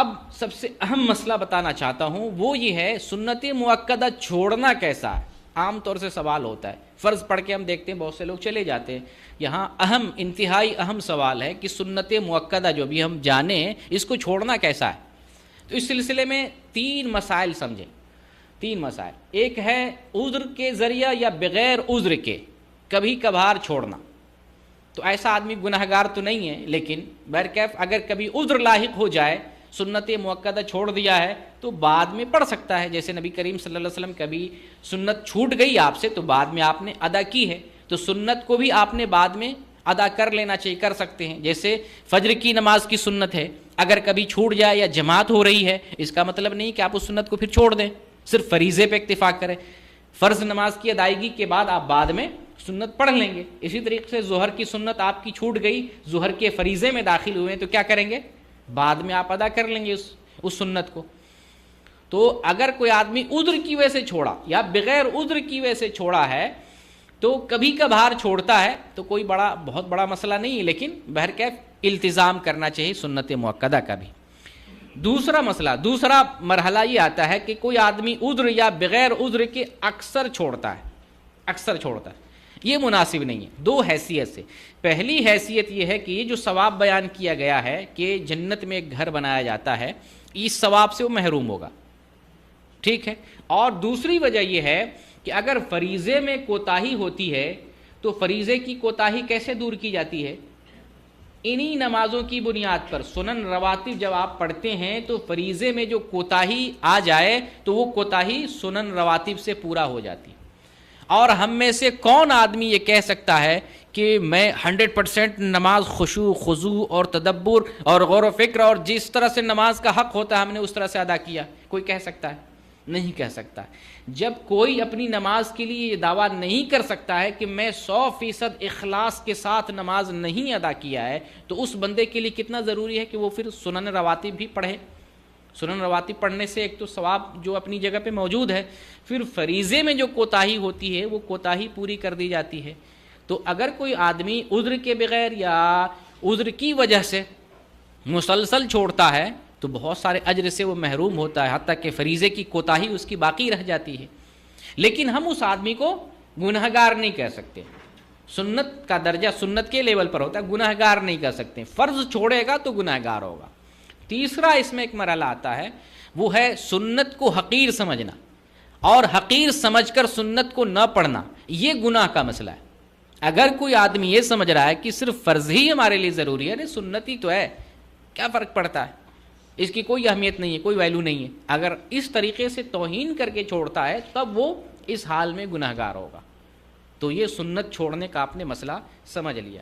اب سب سے اہم مسئلہ بتانا چاہتا ہوں، وہ یہ ہے سنت مؤکدہ چھوڑنا کیسا ہے۔ عام طور سے سوال ہوتا ہے، فرض پڑھ کے ہم دیکھتے ہیں بہت سے لوگ چلے جاتے ہیں۔ یہاں انتہائی اہم سوال ہے کہ سنت مؤکدہ جو بھی ہم جانیں اس کو چھوڑنا کیسا ہے۔ تو اس سلسلے میں 3 مسائل سمجھیں، 3 مسائل۔ ایک ہے عذر کے ذریعہ یا بغیر عذر کے کبھی کبھار چھوڑنا۔ تو ایسا آدمی گناہگار تو نہیں ہے، لیکن بہرکیف اگر کبھی عذر لاحق ہو جائے، سنت مؤکدہ چھوڑ دیا ہے تو بعد میں پڑھ سکتا ہے۔ جیسے نبی کریم صلی اللہ علیہ وسلم کبھی سنت چھوٹ گئی آپ سے تو بعد میں آپ نے ادا کی ہے، تو سنت کو بھی آپ نے بعد میں ادا کر لینا چاہیے، کر سکتے ہیں۔ جیسے فجر کی نماز کی سنت ہے، اگر کبھی چھوٹ جائے یا جماعت ہو رہی ہے، اس کا مطلب نہیں کہ آپ اس سنت کو پھر چھوڑ دیں، صرف فریضے پہ اکتفا کریں۔ فرض نماز کی ادائیگی کے بعد آپ بعد میں سنت پڑھ لیں گے۔ اسی طریقے سے ظہر کی سنت آپ کی چھوٹ گئی، ظہر کے فریضے میں داخل ہوئے تو کیا کریں گے؟ بعد میں آپ ادا کر لیں گے اس سنت کو۔ تو اگر کوئی آدمی عذر کی وجہ سے چھوڑا یا بغیر عذر کی وجہ سے چھوڑا ہے تو کبھی کبھار چھوڑتا ہے تو کوئی بہت بڑا مسئلہ نہیں ہے، لیکن بہرکیف التزام کرنا چاہیے سنت مؤکدہ کا بھی۔ دوسرا مرحلہ یہ آتا ہے کہ کوئی آدمی عذر یا بغیر عذر کے اکثر چھوڑتا ہے، یہ مناسب نہیں ہے 2 حیثیت سے۔ پہلی حیثیت یہ ہے کہ یہ جو ثواب بیان کیا گیا ہے کہ جنت میں ایک گھر بنایا جاتا ہے، اس ثواب سے وہ محروم ہوگا، ٹھیک ہے۔ اور دوسری وجہ یہ ہے کہ اگر فریضے میں کوتاہی ہوتی ہے تو فریضے کی کوتاہی کیسے دور کی جاتی ہے؟ انہی نمازوں کی بنیاد پر سنن رواتب جب آپ پڑھتے ہیں تو فریضے میں جو کوتاہی آ جائے تو وہ کوتاہی سنن رواتب سے پورا ہو جاتی ہے۔ اور ہم میں سے کون آدمی یہ کہہ سکتا ہے کہ میں 100% نماز خشوع خضوع اور تدبر اور غور و فکر اور جس طرح سے نماز کا حق ہوتا ہے ہم نے اس طرح سے ادا کیا؟ کوئی کہہ سکتا ہے؟ نہیں کہہ سکتا۔ جب کوئی اپنی نماز کے لیے یہ دعویٰ نہیں کر سکتا ہے کہ میں 100% اخلاص کے ساتھ نماز نہیں ادا کیا ہے، تو اس بندے کے لیے کتنا ضروری ہے کہ وہ پھر سنن رواتب بھی پڑھے۔ سنن رواتب پڑھنے سے ایک تو ثواب جو اپنی جگہ پہ موجود ہے، پھر فریضے میں جو کوتاہی ہوتی ہے وہ کوتاہی پوری کر دی جاتی ہے۔ تو اگر کوئی آدمی عذر کے بغیر یا عذر کی وجہ سے مسلسل چھوڑتا ہے تو بہت سارے اجر سے وہ محروم ہوتا ہے، حتیٰ کہ فریضے کی کوتاہی اس کی باقی رہ جاتی ہے۔ لیکن ہم اس آدمی کو گنہگار نہیں کہہ سکتے، سنت کا درجہ سنت کے لیول پر ہوتا ہے، گنہگار نہیں کہہ سکتے۔ فرض چھوڑے گا تو گنہگار ہوگا۔ تیسرا اس میں ایک مرحلہ آتا ہے، وہ ہے سنت کو حقیر سمجھنا اور حقیر سمجھ کر سنت کو نہ پڑھنا، یہ گناہ کا مسئلہ ہے۔ اگر کوئی آدمی یہ سمجھ رہا ہے کہ صرف فرض ہی ہمارے لیے ضروری ہے، سنت ہی تو ہے، کیا فرق پڑتا ہے، اس کی کوئی اہمیت نہیں ہے، کوئی ویلیو نہیں ہے، اگر اس طریقے سے توہین کر کے چھوڑتا ہے تب وہ اس حال میں گنہگار ہوگا۔ تو یہ سنت چھوڑنے کا آپ نے مسئلہ سمجھ لیا۔